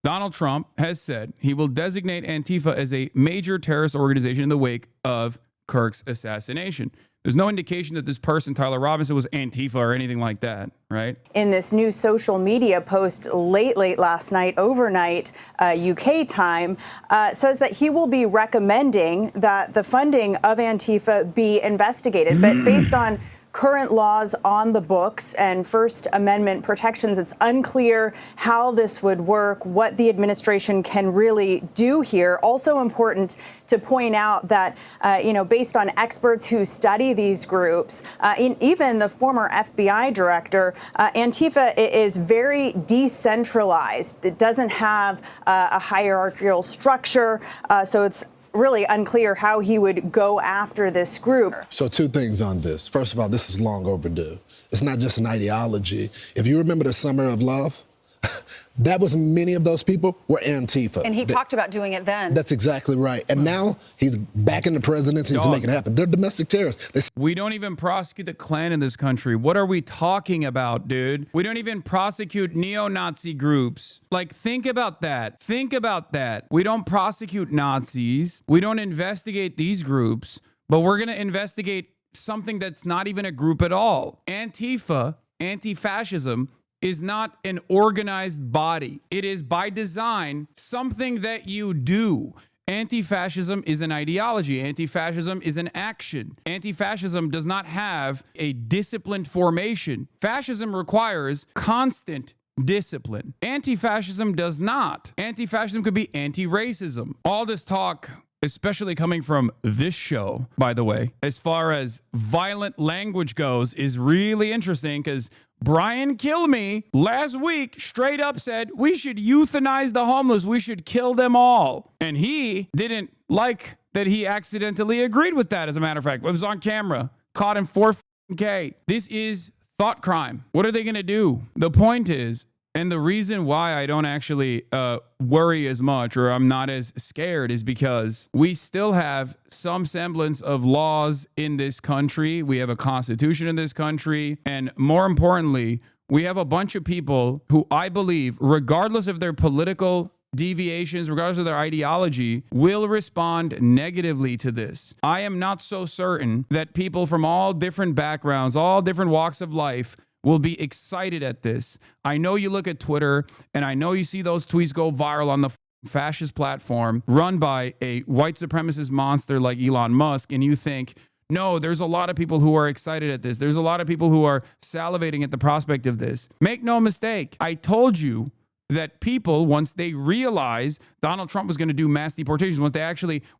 Donald Trump has said he will designate Antifa as a major terrorist organization in the wake of Kirk's assassination. There's no indication that this person, Tyler Robinson, was Antifa or anything like that, right? In this new social media post late last night, overnight UK time, says that he will be recommending that the funding of Antifa be investigated. But based on current laws on the books and First Amendment protections, it's unclear how this would work, what the administration can really do here. Also important to point out that, based on experts who study these groups, even the former FBI director, Antifa is very decentralized. It doesn't have a hierarchical structure, so it's really unclear how he would go after this group. So two things on this. First of all, this is long overdue. It's not just an ideology. If you remember the Summer of Love, that was many of those people were Antifa. And he talked about doing it then. That's exactly right. And now he's back in the presidency to make it happen. They're domestic terrorists. We don't even prosecute the Klan in this country. What are we talking about, dude? We don't even prosecute neo-Nazi groups. Like, think about that. Think about that. We don't prosecute Nazis. We don't investigate these groups, but we're going to investigate something that's not even a group at all. Antifa, anti-fascism, is not an organized body. It is by design something that you do. Anti-fascism is an ideology. Anti-fascism is an action. Anti-fascism does not have a disciplined formation. Fascism requires constant discipline. Anti-fascism does not. Anti-fascism could be anti-racism. All this talk, especially coming from this show, by the way, as far as violent language goes, is really interesting because Brian Kilmeade last week straight up said we should euthanize the homeless. We should kill them all. And he didn't like that he accidentally agreed with that, as a matter of fact. It was on camera. Caught in 4K. This is thought crime. What are they going to do? The point is, and the reason why I don't actually worry as much, or I'm not as scared, is because we still have some semblance of laws in this country. We have a constitution in this country. And more importantly, we have a bunch of people who I believe, regardless of their political deviations, regardless of their ideology, will respond negatively to this. I am not so certain that people from all different backgrounds, all different walks of life, will be excited at this. I know you look at Twitter and I know you see those tweets go viral on the fascist platform run by a white supremacist monster like Elon Musk, and you think, no, there's a lot of people who are excited at this. There's a lot of people who are salivating at the prospect of this. Make no mistake, I told you that people, once they realize Donald Trump was going to do mass deportations,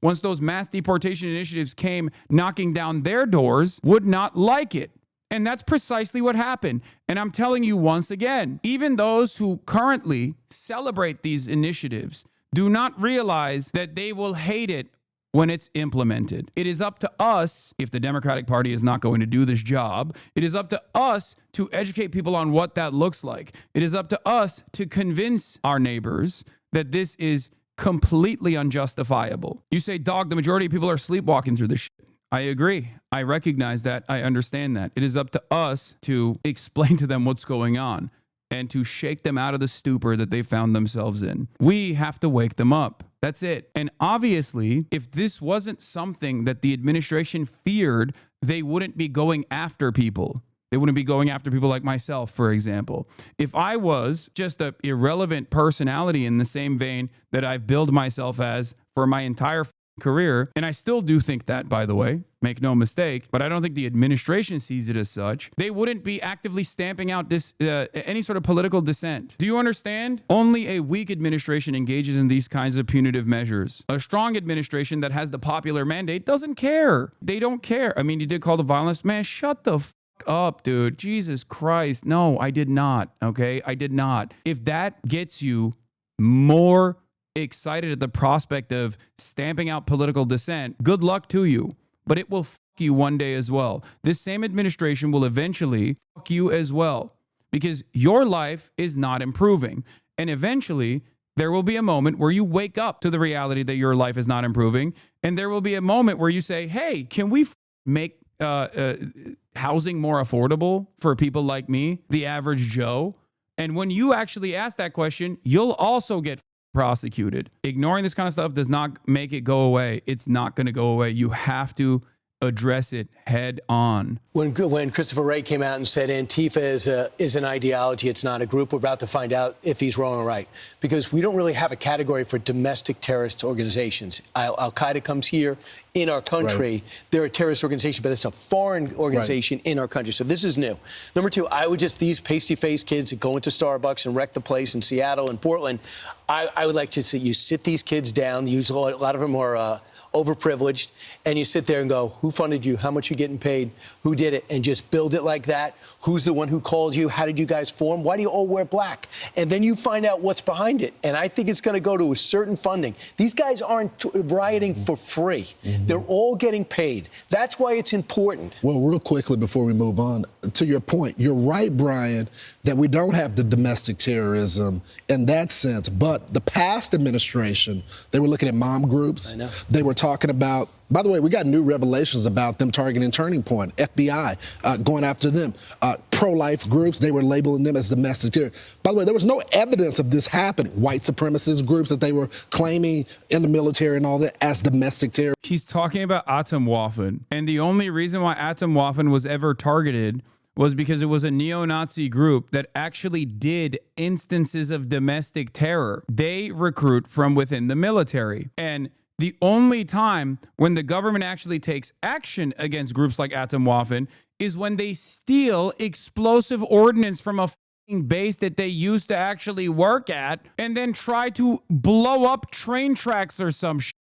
once those mass deportation initiatives came knocking down their doors, would not like it. And that's precisely what happened. And I'm telling you once again, even those who currently celebrate these initiatives do not realize that they will hate it when it's implemented. It is up to us, if the Democratic Party is not going to do this job, it is up to us to educate people on what that looks like. It is up to us to convince our neighbors that this is completely unjustifiable. You say, dog, the majority of people are sleepwalking through this shit. I agree. I recognize that. I understand that. It is up to us to explain to them what's going on and to shake them out of the stupor that they found themselves in. We have to wake them up. That's it. And obviously, if this wasn't something that the administration feared, they wouldn't be going after people. They wouldn't be going after people like myself, for example. If I was just an irrelevant personality in the same vein that I've billed myself as for my entire career, and I still do think that, by the way, make no mistake, but I don't think the administration sees it as such, they wouldn't be actively stamping out this any sort of political dissent. Do you understand? Only a weak administration engages in these kinds of punitive measures. A strong administration that has the popular mandate doesn't care. They don't care. I mean, you did call the violence. Man, shut the up, dude. Jesus Christ. No, I did not. Okay? I did not. If that gets you more excited at the prospect of stamping out political dissent, good luck to you. But it will fuck you one day as well. This same administration will eventually fuck you as well, because your life is not improving. And eventually, there will be a moment where you wake up to the reality that your life is not improving. And there will be a moment where you say, hey, can we make housing more affordable for people like me, the average Joe? And when you actually ask that question, you'll also get prosecuted. Ignoring this kind of stuff does not make it go away. It's not going to go away. You have to address it head on. When Christopher Wray came out and said Antifa is an ideology, it's not a group, we're about to find out if he's wrong or right. Because we don't really have a category for domestic terrorist organizations. Al-Qaeda comes here in our country. Right. They're a terrorist organization, but it's a foreign organization in our country. So this is new. Number two, these pasty-faced kids that go into Starbucks and wreck the place in Seattle and Portland, I would like to see you sit these kids down. A lot of them are overprivileged, and you sit there and go, who funded you? How much are you getting paid? Who did it? And just build it like that. Who's the one who called you? How did you guys form? Why do you all wear black? And then you find out what's behind it. And I think it's going to go to a certain funding. These guys aren't rioting for free. They're all getting paid. That's why it's important. Well, real quickly before we move on, to your point, you're right, Brian, that we don't have the domestic terrorism in that sense. But the past administration, they were looking at mom groups. I know. They were talking about, by the way, we got new revelations about them targeting Turning Point, FBI, going after them. Pro-life groups, they were labeling them as domestic terror. By the way, there was no evidence of this happening. White supremacist groups that they were claiming in the military and all that as domestic terror. He's talking about Atomwaffen. And the only reason why Atomwaffen was ever targeted was because it was a neo-Nazi group that actually did instances of domestic terror. They recruit from within the military. And the only time when the government actually takes action against groups like Atomwaffen is when they steal explosive ordnance from a base that they used to actually work at and then try to blow up train tracks or some shit.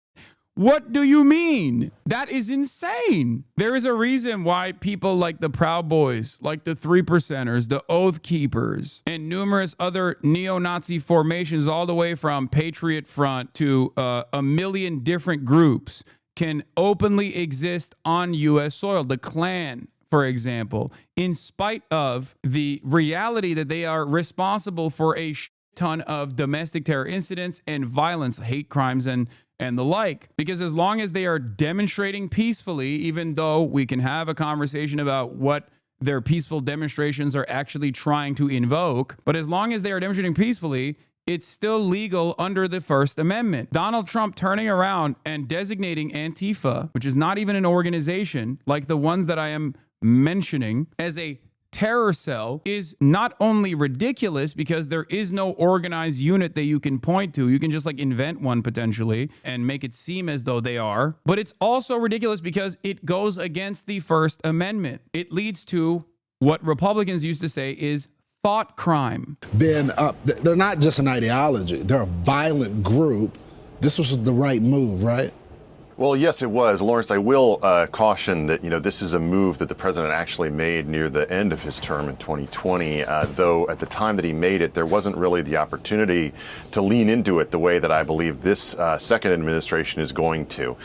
What do you mean? That is insane. There is a reason why people like the Proud Boys, like the Three Percenters, the Oath Keepers, and numerous other neo-Nazi formations all the way from Patriot Front to a million different groups can openly exist on U.S. soil. The Klan, for example, in spite of the reality that they are responsible for a ton of domestic terror incidents and violence, hate crimes, and the like. Because as long as they are demonstrating peacefully, even though we can have a conversation about what their peaceful demonstrations are actually trying to invoke, but as long as they are demonstrating peacefully, it's still legal under the First Amendment. Donald Trump turning around and designating Antifa, which is not even an organization like the ones that I am mentioning, as a terror cell is not only ridiculous because there is no organized unit that you can point to. You can just like invent one potentially and make it seem as though they are. But it's also ridiculous because it goes against the First Amendment. It leads to what Republicans used to say is thought crime. Then they're not just an ideology. They're a violent group. This was the right move, right? Well, yes, it was. Lawrence, I will caution that, this is a move that the president actually made near the end of his term in 2020, though at the time that he made it, there wasn't really the opportunity to lean into it the way that I believe this second administration is going to.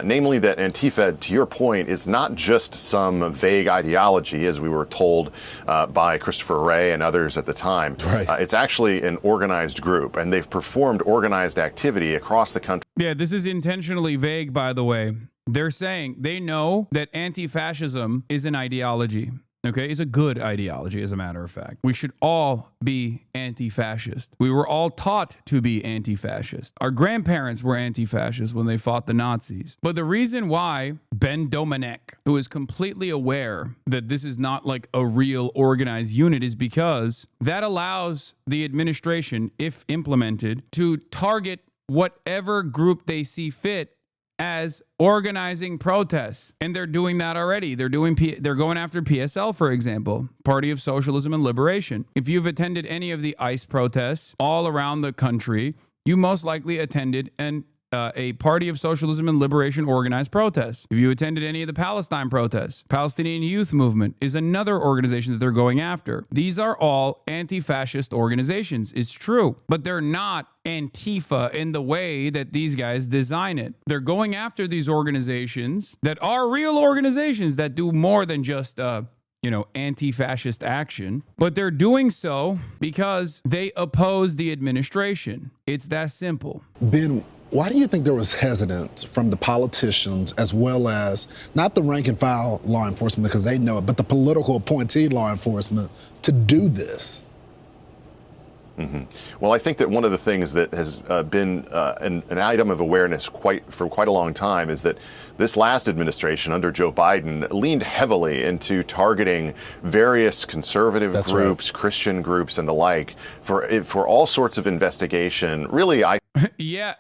Namely that Antifa, to your point, is not just some vague ideology, as we were told by Christopher Wray and others at the time. Right. It's actually an organized group, and they've performed organized activity across the country. Yeah, this is intentionally vague, by the way. They're saying they know that anti-fascism is an ideology. Okay, it's a good ideology, as a matter of fact. We should all be anti-fascist. We were all taught to be anti-fascist. Our grandparents were anti-fascist when they fought the Nazis. But the reason why Ben Domenech, who is completely aware that this is not like a real organized unit, is because that allows the administration, if implemented, to target whatever group they see fit as organizing protests. And they're doing that already. They're going after PSL, for example, Party of Socialism and Liberation. If you've attended any of the ICE protests all around the country, you most likely attended a Party of Socialism and Liberation organized protest. If you attended any of the Palestine protests, Palestinian Youth Movement is another organization that they're going after. These are all anti-fascist organizations. It's true, but they're not Antifa in the way that these guys design it. They're going after these organizations that are real organizations that do more than just anti-fascist action, but they're doing so because they oppose the administration. It's that simple. Ben, why do you think there was hesitance from the politicians as well as not the rank and file law enforcement because they know it, but the political appointee law enforcement to do this? Well, I think that one of the things that has been an item of awareness for quite a long time is that this last administration under Joe Biden leaned heavily into targeting various conservative groups, right, Christian groups, and the like for all sorts of investigation. Really, yeah,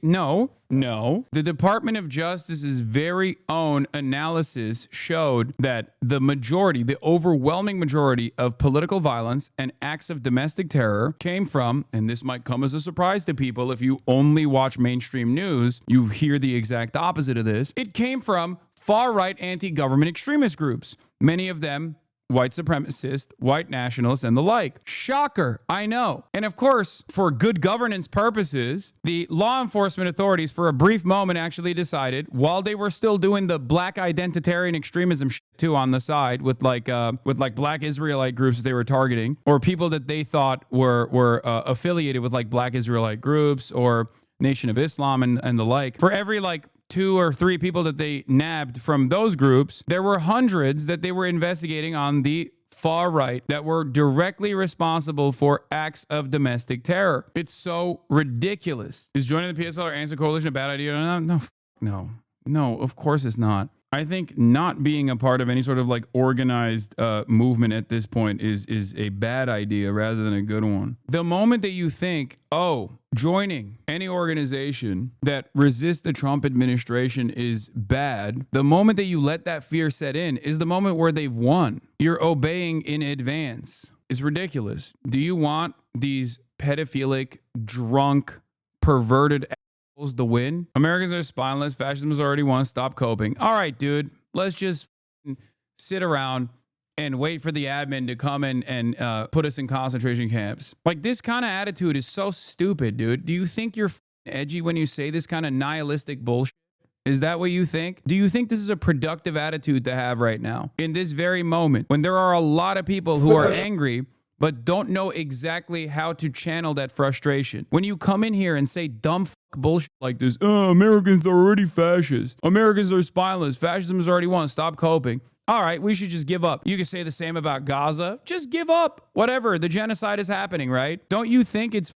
no. The Department of Justice's very own analysis showed that the overwhelming majority of political violence and acts of domestic terror came from, and this might come as a surprise to people if you only watch mainstream news, you hear the exact opposite of this. It came from far-right anti-government extremist groups, many of them white supremacists, white nationalists, and the like. Shocker, I know. And of course, for good governance purposes, the law enforcement authorities for a brief moment actually decided, while they were still doing the black identitarian extremism too on the side with black Israelite groups they were targeting, or people that they thought were affiliated with like black Israelite groups or Nation of Islam and the like. For every 2 or 3 people that they nabbed from those groups, there were hundreds that they were investigating on the far right that were directly responsible for acts of domestic terror. It's so ridiculous. Is joining the PSL or Answer Coalition a bad idea? No, of course it's not. I think not being a part of any sort of organized movement at this point is a bad idea rather than a good one. The moment that you think, joining any organization that resists the Trump administration is bad, the moment that you let that fear set in is the moment where they've won. You're obeying in advance. It's ridiculous. Do you want these pedophilic, drunk, perverted the win? Americans are spineless. Fascism has already won. Stop coping. All right, dude. Let's just sit around and wait for the admin to come and put us in concentration camps. This kind of attitude is so stupid, dude. Do you think you're edgy when you say this kind of nihilistic bullshit? Is that what you think? Do you think this is a productive attitude to have right now? In this very moment, when there are a lot of people who are angry but don't know exactly how to channel that frustration. When you come in here and say dumb bullshit like this, Americans are already fascist. Americans are spineless. Fascism has already won. Stop coping. All right, we should just give up. You can say the same about Gaza. Just give up. Whatever. The genocide is happening, right? Don't you think it's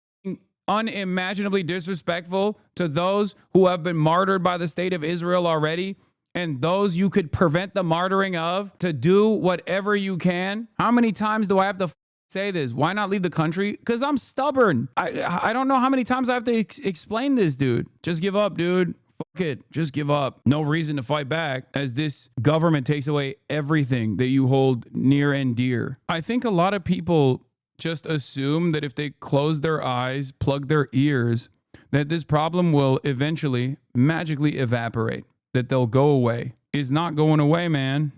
unimaginably disrespectful to those who have been martyred by the state of Israel already? And those you could prevent the martyring of, to do whatever you can? How many times do I have to say this? Why not leave the country? Because I'm stubborn. I don't know how many times I have to explain this, dude. Just give up, dude. Fuck it. Just give up. No reason to fight back as this government takes away everything that you hold near and dear. I think a lot of people just assume that if they close their eyes, plug their ears, that this problem will eventually magically evaporate, that they'll go away. It's not going away, man.